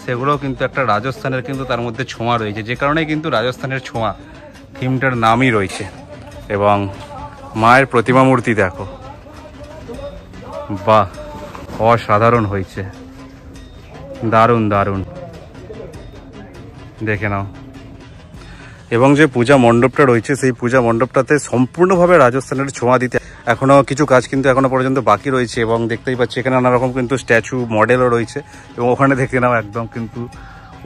সেগুলোও কিন্তু একটা রাজস্থানের কিন্তু তার মধ্যে ছোঁয়া রয়েছে, যে কারণে কিন্তু রাজস্থানের ছোঁয়া থিমটার নামই রয়েছে। এবং মায়ের প্রতিমা মূর্তি দেখো, বাহ অসাধারণ হয়েছে, দারুণ দারুণ, দেখে নাও। এবং যে পূজা মণ্ডপটা রয়েছে সেই পূজা মণ্ডপটাতে সম্পূর্ণভাবে রাজস্থানের ছোঁয়া দিতে এখনো কিছু কাজ কিন্তু এখনো পর্যন্ত বাকি রয়েছে। এবং দেখতেই পাচ্ছি এখানে নানা রকম কিন্তু স্ট্যাচু মডেলও রয়েছে এবং ওখানে দেখে নাও একদম কিন্তু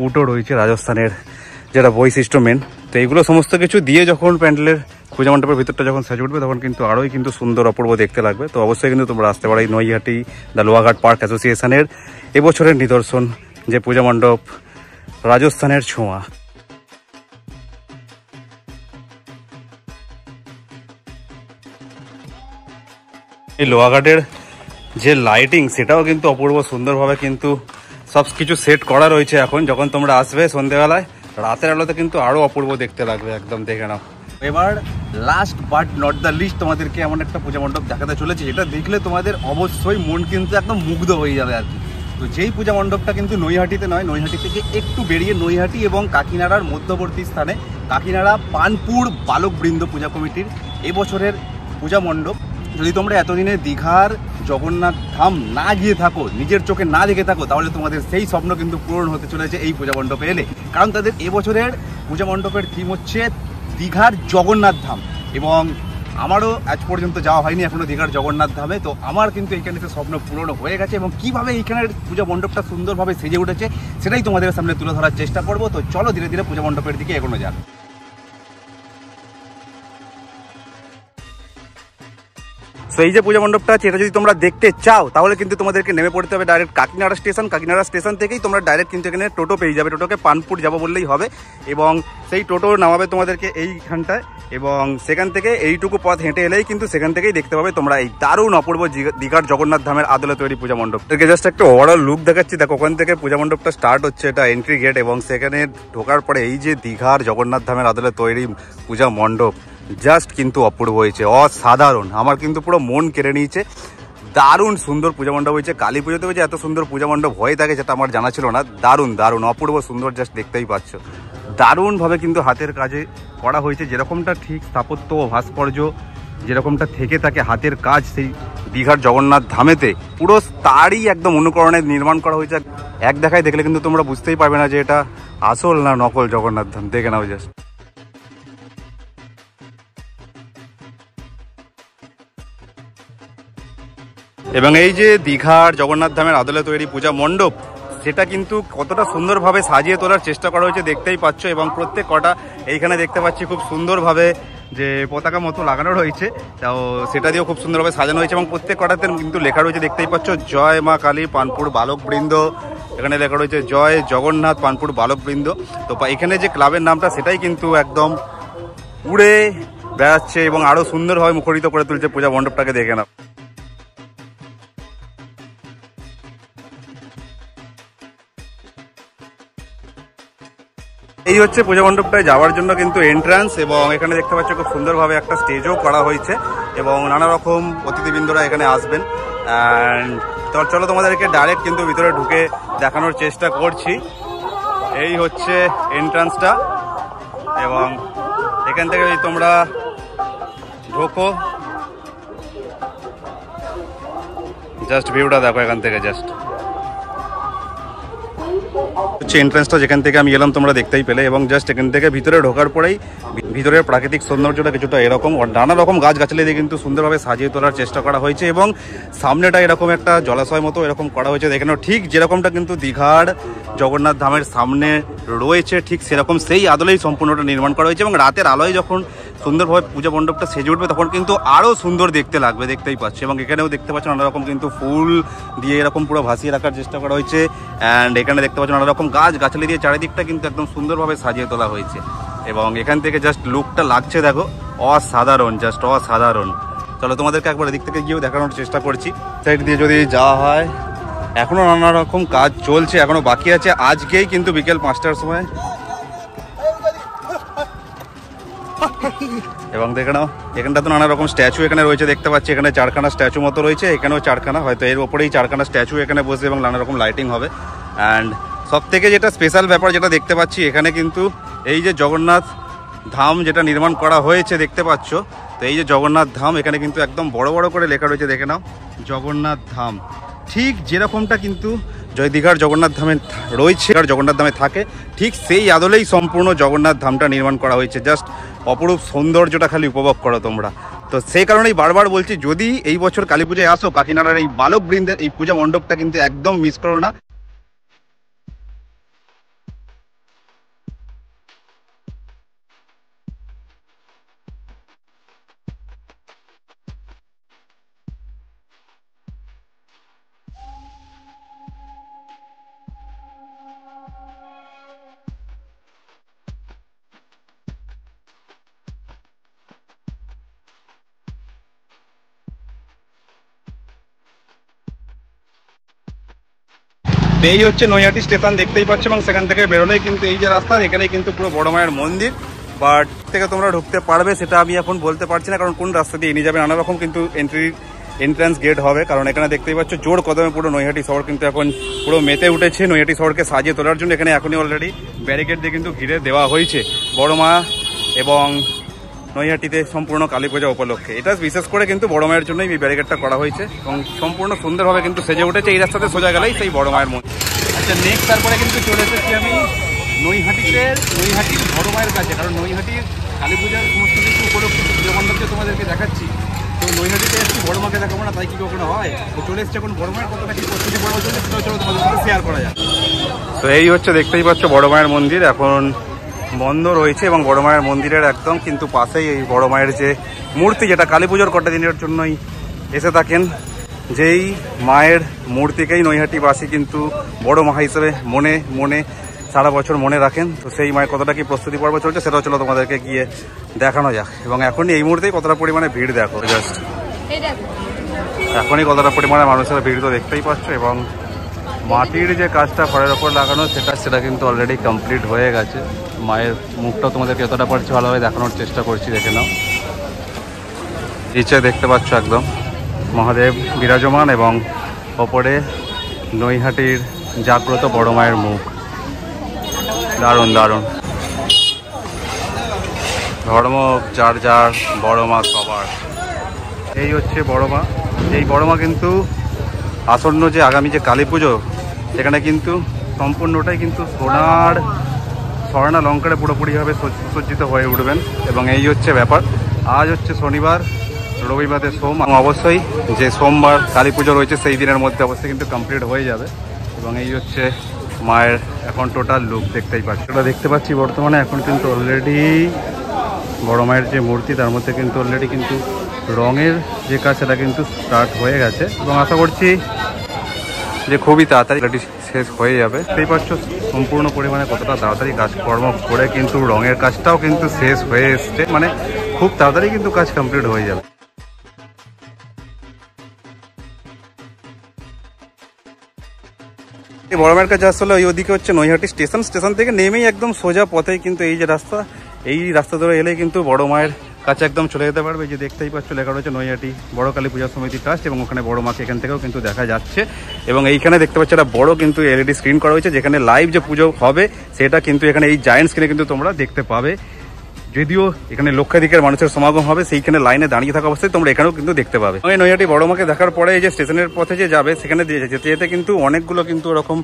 উটও রয়েছে রাজস্থানের যেটা বৈশিষ্ট্য মেন। তো এইগুলো সমস্ত কিছু দিয়ে যখন প্যান্ডেলের পূজা মণ্ডপের ভিতরটা যখন সেজে উঠবে তখন কিন্তু আরোই কিন্তু সুন্দর অপূর্ব দেখতে লাগবে। তো অবশ্যই কিন্তু তোমরা আসতে পারো এই নৈহাটি দ্য লোহাঘাট পার্ক অ্যাসোসিয়েশনের এবছরের নিদর্শন যে পূজা মণ্ডপ রাজস্থানের ছোঁয়া। এই লোহাঘাটের যে লাইটিং সেটাও কিন্তু অপূর্ব সুন্দরভাবে কিন্তু সব কিছু সেট করা রয়েছে। এখন যখন তোমরা আসবে সন্ধ্যেবেলায় রাতের আলোতে কিন্তু আরো অপূর্ব দেখতে লাগবে, একদম দেখে নাও। এবার last but not the least তোমাদেরকে এমন একটা পূজা মণ্ডপ দেখাতে চলেছে যেটা দেখলে তোমাদের অবশ্যই মন কিন্তু একদম মুগ্ধ হয়ে যাবে আর কি। তো যেই পূজা মণ্ডপটা কিন্তু নৈহাটিতে নয়, নৈহাটি থেকে একটু বেরিয়ে নৈহাটি এবং কাকিনাড়ার মধ্যবর্তী স্থানে কাকিনাড়া পানপুর বালকবৃন্দ পূজা কমিটির এবছরের পূজা মণ্ডপ। যদি তোমরা এতদিনে দীঘার জগন্নাথ ধাম না গিয়ে থাকো, নিজের চোখে না দেখে থাকো, তাহলে তোমাদের সেই স্বপ্ন কিন্তু পূরণ হতে চলেছে এই পূজা মণ্ডপে এলে। কারণ তাদের এবছরের পূজা মণ্ডপের থিম হচ্ছে দীঘার জগন্নাথ ধাম। এবং আমারও আজ পর্যন্ত যাওয়া হয়নি এখনো দীঘার জগন্নাথ ধামে, তো আমার কিন্তু এইখানে স্বপ্ন পূরণ হয়ে গেছে। এবং কিভাবে এইখানের পূজা মণ্ডপটা সুন্দরভাবে সেজে উঠেছে সেটাই তোমাদের সামনে তুলে ধরার চেষ্টা করবো। তো চলো ধীরে ধীরে পূজা মণ্ডপের দিকে এগোনো যাক। সো এই যে পূজা মণ্ডপটা আছে এটা যদি তোমরা দেখতে চাও তাহলে কিন্তু তোমাদেরকে নেমে পড়তে হবে direct Kakinara station. Kakinara station থেকেই তোমরা ডাইরেক্ট কিন্তু এখানে টোটো পেয়ে যাবে, টোটোকে পানপুর যাবো বললেই হবে। এবং সেই টোটো নামাবে তোমাদেরকে এইখানটায় এবং সেখান থেকে এইটুকু পথ হেঁটে এলেই কিন্তু সেখান থেকেই দেখতে পাবে তোমরা এই দারুণ অপূর্ব দীঘার জগন্নাথ ধামের আদলে তৈরি পূজা মণ্ডপ। এটাকে জাস্ট একটা ওভারঅল লুক দেখাচ্ছি, দেখো ওখান থেকে পূজা মণ্ডপটা স্টার্ট হচ্ছে, এটা এন্ট্রি গেট। এবং সেখানে ঢোকার পরে এই যে দীঘার জগন্নাথ ধামের আদলে তৈরি পূজা মণ্ডপ জাস্ট কিন্তু অপূর্ব হয়েছে, অসাধারণ। আমার কিন্তু পুরো মন কেড়ে নিয়েছে, দারুণ সুন্দর পূজা মণ্ডপ হয়েছে। কালী পুজোতে হয়েছে এত সুন্দর পূজা মণ্ডপ হয়ে থাকে যেটা আমার জানা ছিল না। দারুণ দারুণ অপূর্ব সুন্দর, জাস্ট দেখতেই পাচ্ছ দারুণভাবে কিন্তু হাতের কাজে করা হয়েছে। যেরকমটা ঠিক স্থাপত্য ও ভাস্কর্য যেরকমটা থেকে থাকে হাতের কাজ সেই দীঘার জগন্নাথ ধামেতে পুরো তারই একদম অনুকরণে নির্মাণ করা হয়েছে। এক দেখায় দেখলে কিন্তু তোমরা বুঝতেই পারবে না যে এটা আসল না নকল জগন্নাথ ধাম, দেখে নাও জাস্ট। এবং এই যে দীঘার জগন্নাথ ধামের আদলে তৈরি পূজা মণ্ডপ সেটা কিন্তু কতটা সুন্দরভাবে সাজিয়ে তোলার চেষ্টা করা হয়েছে দেখতেই পাচ্ছ। এবং প্রত্যেক কটা এইখানে দেখতে পাচ্ছি খুব সুন্দরভাবে যে পতাকা মতো লাগানো রয়েছে, তাও সেটা দিয়েও খুব সুন্দরভাবে সাজানো হয়েছে। এবং প্রত্যেক কটাতে কিন্তু লেখা রয়েছে দেখতেই পাচ্ছ জয় মা কালী পানপুর বালকবৃন্দ, এখানে লেখা রয়েছে জয় জগন্নাথ পানপুর বালকবৃন্দ। তো এখানে যে ক্লাবের নামটা সেটাই কিন্তু একদম উড়ে বেড়াচ্ছে এবং আরও সুন্দরভাবে মুখরিত করে তুলছে পূজা মণ্ডপটাকে, দেখে নাও। এই হচ্ছে পূজা মণ্ডপটায় যাওয়ার জন্য কিন্তু এন্ট্রান্স। এবং এখানে দেখতে পাচ্ছ খুব সুন্দরভাবে একটা স্টেজও করা হয়েছে এবং নানা রকম অতিথিবৃন্দরা এখানে আসবেন। অ্যান্ড তো চলো তোমাদেরকে ডাইরেক্ট কিন্তু ভিতরে ঢুকে দেখানোর চেষ্টা করছি। এই হচ্ছে এন্ট্রান্সটা এবং এখান থেকে যদি তোমরা ঢোকো জাস্ট ভিউটা দেখো এখান থেকে, জাস্ট হচ্ছে এন্ট্রান্সটা যেখান থেকে আমি এলাম তোমরা দেখতেই পেলে। এবং জাস্ট এখান থেকে ভিতরে ঢোকার পরেই ভিতরের প্রাকৃতিক সৌন্দর্যটা কিছুটা এরকম, নানা রকম গাছগাছালি দিয়ে কিন্তু সুন্দরভাবে সাজিয়ে তোলার চেষ্টা করা হয়েছে। এবং সামনেটা এরকম একটা জলাশয় মতো এরকম করা হয়েছে, এখানেও ঠিক যেরকমটা কিন্তু দীঘার জগন্নাথ ধামের সামনে রয়েছে ঠিক সেরকম সেই আদলেই সম্পূর্ণটা নির্মাণ করা হয়েছে। এবং রাতের আলোয় যখন সুন্দরভাবে পূজা মণ্ডপটা সেজে উঠবে তখন কিন্তু আরও সুন্দর দেখতে লাগবে, দেখতেই পাচ্ছি। এবং এখানেও দেখতে পাচ্ছ নানা রকম কিন্তু ফুল দিয়ে এরকম পুরো ভাসিয়ে রাখার চেষ্টা করা হয়েছে। অ্যান্ড এখানে দেখতে পাচ্ছ নানা রকম গাছগাছালি দিয়ে চারিদিকটা কিন্তু একদম সুন্দরভাবে সাজিয়ে তোলা হয়েছে। এবং এখান থেকে জাস্ট লুকটা লাগছে দেখো অসাধারণ, জাস্ট অসাধারণ। চলো তোমাদেরকে একবার এদিক থেকে গিয়েও দেখানোর চেষ্টা করছি। সাইড দিয়ে যদি যাওয়া হয় এখনও নানা রকম কাজ চলছে, এখনও বাকি আছে। আজকেই কিন্তু বিকেল 5টার সময় এবং দেখে নাও এখানটা তো নানা রকম স্ট্যাচু এখানে রয়েছে দেখতে পাচ্ছি। এখানে 4খানা স্ট্যাচু মতো রয়েছে, এখানেও 4খানা, হয়তো এর ওপরেই 4খানা স্ট্যাচু এখানে বসে এবং নানা রকম লাইটিং হবে। অ্যান্ড সব থেকে যেটা স্পেশাল ব্যাপার যেটা দেখতে পাচ্ছি এখানে কিন্তু এই যে জগন্নাথ ধাম যেটা নির্মাণ করা হয়েছে দেখতে পাচ্ছ, তো এই যে জগন্নাথ ধাম এখানে কিন্তু একদম বড় বড় করে লেখা রয়েছে, দেখে নাও জগন্নাথ ধাম। ঠিক যেরকমটা কিন্তু দীঘার জগন্নাথ ধামে রয়েছে, জগন্নাথ ধামে থাকে, ঠিক সেই আদলেই সম্পূর্ণ জগন্নাথ ধামটা নির্মাণ করা হয়েছে। জাস্ট অপরূপ সৌন্দর্যটা খালি উপভোগ করো তোমরা। তো সেই কারণেই বারবার বলছি, যদি এই বছর কালী পূজায় আসো কাকিনাড়ার এই বালক বৃন্দের এই পূজা মণ্ডপটা কিন্তু একদম মিস করো না। এই হচ্ছে নৈহাটি স্টেশন দেখতেই পাচ্ছ, এবং সেখান থেকে বেরোলেই কিন্তু এই যে রাস্তা, এখানেই কিন্তু পুরো বড় মায়ের মন্দির। বাট থেকে তোমরা ঢুকতে পারবে সেটা আমি এখন বলতে পারছি না, কারণ কোন রাস্তা দিয়ে নিয়ে যাবে, নানা রকম কিন্তু এন্ট্রান্স গেট হবে। কারণ এখানে দেখতেই পাচ্ছ জোর কদমে পুরো নৈহাটি শহর কিন্তু এখন পুরো মেতে উঠেছে। নৈহাটি শহরকে সাজিয়ে তোলার জন্য এখানে এখনই অলরেডি ব্যারিকেড দিয়ে কিন্তু ঘিরে দেওয়া হয়েছে বড় মা এবং নৈহাটিতে সম্পূর্ণ কালী পূজা উপলক্ষে। এটা বিশেষ করে কিন্তু বড় মায়ের জন্যই এই ব্যারিকেডটা করা হয়েছে এবং সম্পূর্ণ সুন্দরভাবে কিন্তু সেজে উঠেছে। এই রাস্তাতে সোজা গেলেই সেই বড় মায়ের মন্দির। আচ্ছা, নেক্সট তারপরে কিন্তু চলে এসেছি আমি নৈহাটির বড় মায়ের কাছে, কারণ নৈহাটির কালী পূজার সমস্ত কিছু উপলক্ষে পূজা মণ্ডপকে তোমাদেরকে দেখাচ্ছি। তো নৈহাটিতে এসেছি, বড় মাকে দেখাবো না তাই কি কখনো হয়? তো চলে এসছে এখন বড় মায়ের কতটা কি প্রস্তুতি পর্ব চলছে সেটাও চলো তোমাদের সাথে শেয়ার করা যায়। তো এই হচ্ছে দেখতেই পাচ্ছ বড় মায়ের মন্দির এখন বন্ধ রয়েছে, এবং বড় মায়ের মন্দিরের একদম কিন্তু পাশেই এই বড় মায়ের যে মূর্তি, যেটা কালী পুজোর কটা দিনের জন্যই এসে থাকেন, যেই মায়ের মূর্তিকেই নৈহাটিবাসী কিন্তু বড় মা হিসেবে মনে মনে সারা বছর মনে রাখেন। তো সেই মায়ের কতটা কি প্রস্তুতি পর্ব চলছে সেটাও চলো তোমাদেরকে গিয়ে দেখানো যাক। এবং এখনই এই মুহূর্তেই কতটা পরিমাণে ভিড় দেখো, জাস্ট এখনই কতটা পরিমাণে মানুষের ভিড় তো দেখতেই পাচ্ছ। এবং মাটির যে কাজটা ঘরের ওপর লাগানো সেটা কিন্তু অলরেডি কমপ্লিট হয়ে গেছে। মায়ের মুখটাও তোমাদেরকে যতটা পারছি ভালোভাবে দেখানোর চেষ্টা করছি, দেখে নাও। নিচে দেখতে পাচ্ছ একদম মহাদেব বিরাজমান এবং ওপরে নৈহাটির জাগ্রত বড় মায়ের মুখ। দারুণ দারুণ ধর্ম যার যার, বড় মা সবার। এই হচ্ছে বড় মা। এই বড় মা কিন্তু আসন্ন যে আগামী যে কালী পুজো, সেখানে কিন্তু সম্পূর্ণটাই কিন্তু স্বর্ণালঙ্কারে পুরোপুরিভাবে সজ্জিত হয়ে উঠবেন। এবং এই হচ্ছে ব্যাপার। আজ হচ্ছে শনিবার, রবিবারে সোম, অবশ্যই যে সোমবার কালী পুজো রয়েছে সেই দিনের মধ্যে অবশ্যই কিন্তু কমপ্লিট হয়ে যাবে। এবং এই হচ্ছে মায়ের এখন টোটাল লুক দেখতেই পাচ্ছি। ওটা দেখতে পাচ্ছি বর্তমানে এখন কিন্তু অলরেডি বড় মায়ের যে মূর্তি তার মধ্যে কিন্তু অলরেডি কিন্তু রঙের যে কাজ সেটা কিন্তু স্টার্ট হয়ে গেছে, এবং আশা করছি যে খুবই তাড়াতাড়ি শেষ হয়ে যাবে। দেখতেই পাচ্ছ সম্পূর্ণ পরিমাণে কতটা তাড়াতাড়ি কাজকর্ম করে কিন্তু রঙের কাজটাও কিন্তু শেষ হয়ে এসছে, মানে খুব তাড়াতাড়ি কিন্তু কাজ কমপ্লিট হয়ে যাবে। বড় মায়ের কাছে আসলে ওই ওদিকে হচ্ছে নৈহাটি স্টেশন থেকে নেমেই একদম সোজা পথেই কিন্তু এই যে রাস্তা, এই রাস্তা ধরে এলেই কিন্তু বড় মায়ের কাছে একদম চলে যেতে পারবে। যে দেখতেই পাচ্ছ লেখা রয়েছে নৈহাটি বড় কালী পূজা সমিতি ট্রাস্ট, এবং ওখানে বড় মাকে এখান থেকেও কিন্তু দেখা যাচ্ছে। এবং এইখানে দেখতে পাচ্ছ একটা বড় কিন্তু এলইডি স্ক্রিন করা হয়েছে, যেখানে লাইভ যে পুজো হবে সেটা কিন্তু এখানে এই জায়ান্ট স্ক্রিনে কিন্তু তোমরা দেখতে পাবে। যদিও এখানে লক্ষাধিকের মানুষের সমাগম হবে, সেইখানে লাইনে দাঁড়িয়ে থাকা অবস্থায় তোমরা এখানেও কিন্তু দেখতে পাবে। নৈহাটি বড় মাকে দেখার পরে এই যে স্টেশনের পথে যে যাবে সেখানে যেতে যেতে কিন্তু অনেকগুলো কিন্তু ওরকম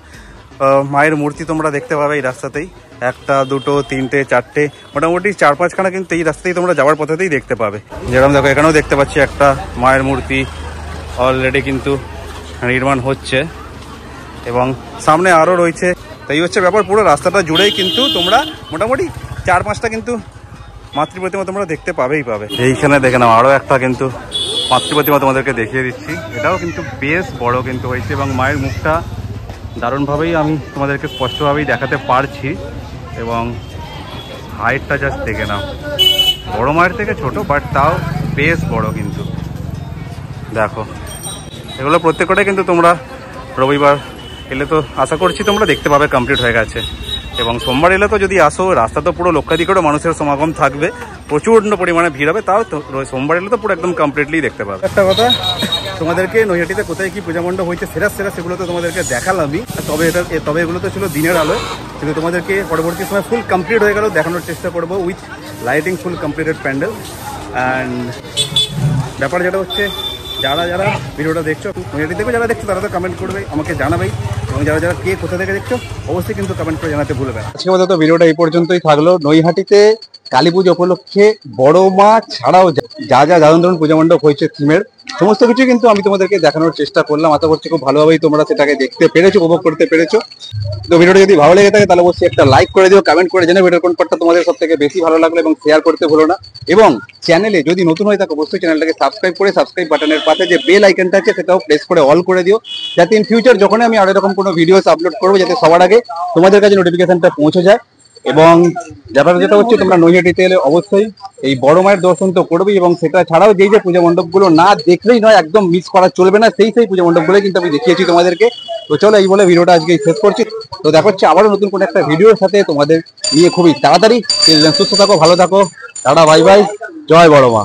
মায়ের মূর্তি তোমরা দেখতে পাবে এই রাস্তাতেই। 1, 2, 3, 4 মোটামুটি 4-5খানা কিন্তু এই রাস্তাতেই তোমরা যাওয়ার পথেতেই দেখতে পাবে। যেরকম দেখো এখানেও দেখতে পাচ্ছি একটা মায়ের মূর্তি অলরেডি কিন্তু নির্মাণ হচ্ছে, এবং সামনে আরও রয়েছে। তো এই হচ্ছে ব্যাপার, পুরো রাস্তাটা জুড়েই কিন্তু তোমরা মোটামুটি 4-5টা কিন্তু মাতৃ প্রতিমা তোমরা দেখতে পাবেই পাবে। এইখানে দেখে নাও আরও একটা কিন্তু মাতৃ প্রতিমা তোমাদেরকে দেখিয়ে দিচ্ছি, এটাও কিন্তু বেশ বড় কিন্তু হয়েছে, এবং মায়ের মুখটা দারুণভাবেই আমি তোমাদেরকে স্পষ্টভাবেই দেখাতে পারছি। এবং হাইটটা জাস্ট দেখে নাও, বড় মায়ের থেকে ছোট বাট তাও বেশ বড় কিন্তু দেখো। এগুলো প্রত্যেকটাই কিন্তু তোমরা রবিবার এলে তো আশা করছি তোমরা দেখতে পাবে কমপ্লিট হয়ে গেছে। এবং সোমবার এলে তো যদি আসো, রাস্তা তো পুরো লক্ষাধিকেরও মানুষের সমাগম থাকবে, প্রচণ্ড পরিমাণে ভিড় হবে। তাও সোমবার এলে তো পুরো একদম কমপ্লিটলি দেখতে পাবে। একটা কথা, তোমাদেরকে নৈহাটিতে কোথায় কি পূজা মণ্ডপ হয়েছে সেরা সেগুলো তো তোমাদেরকে দেখালামই। তবে এগুলো তো ছিল দিনের আলোয়, কিন্তু তোমাদেরকে পরবর্তী সময় ফুল কমপ্লিট হয়ে গেল দেখানোর চেষ্টা করবো with lighting, full completed pandal. And ব্যাপার যেটা হচ্ছে, যারা যারা ভিডিওটা দেখছো, নৈহাটি থেকে যারা দেখছো তারা তো কমেন্ট করবে, আমাকে জানাবেই। এবং যারা যারা কে কোথা থেকে দেখছো অবশ্যই কিন্তু কমেন্ট করে জানাতে ভুলবে না। আজকে মতো ভিডিওটা এই পর্যন্তই থাকলো। নৈহাটিতে কালী পুজো উপলক্ষে বড় মা ছাড়াও যা যা ধরুন পূজা মণ্ডপ হয়েছে থিমের, সমস্ত কিছু কিন্তু আমি তোমাদেরকে দেখানোর চেষ্টা করলাম। আশা করছি খুব ভালোভাবেই তোমরা সেটাকে দেখতে পেরেছো, উপভোগ করতে পেরেছো। তো ভিডিওটা যদি ভালো লেগে থাকে তাহলে অবশ্যই একটা লাইক করে দিও, কমেন্ট করে জানাও ভিডিওর কোন পার্টটা তোমাদের সব থেকে বেশি ভালো লাগলো, এবং শেয়ার করতে ভুলো না। এবং চ্যানেলে যদি নতুন হয়ে থাকো অবশ্যই চ্যানেলটাকে সাবস্ক্রাইব করে সাবস্ক্রাইব বাটনের পাশে যে বেল আইকনটা আছে সেটাও প্রেস করে অল করে দিও, যাতে ইন ফিউচার যখন আমি আরো এরকম কোনো ভিডিওস আপলোড করবো যাতে সবার আগে তোমাদের কাছে নোটিফিকেশনটা পৌঁছে যায়। এবং ব্যাপার যেটা হচ্ছে, তোমরা নৈহাটিতে এলে অবশ্যই এই বড় মায়ের দর্শন তো করবেই, এবং সেটা ছাড়াও যেই যে পূজা মণ্ডপগুলো না দেখলেই নয়, একদম মিস করা চলবে না, সেই পূজা মণ্ডপগুলো কিন্তু আমি দেখিয়েছি তোমাদেরকে। তো চলো এই বলে ভিডিওটা আজকে শেষ করছি। তো দেখা হচ্ছে আবারও নতুন কোনো একটা ভিডিওর সাথে তোমাদের নিয়ে খুবই তাড়াতাড়ি। সুস্থ থাকো, ভালো থাকো, টাটা, বাই বাই, জয় বড় মা।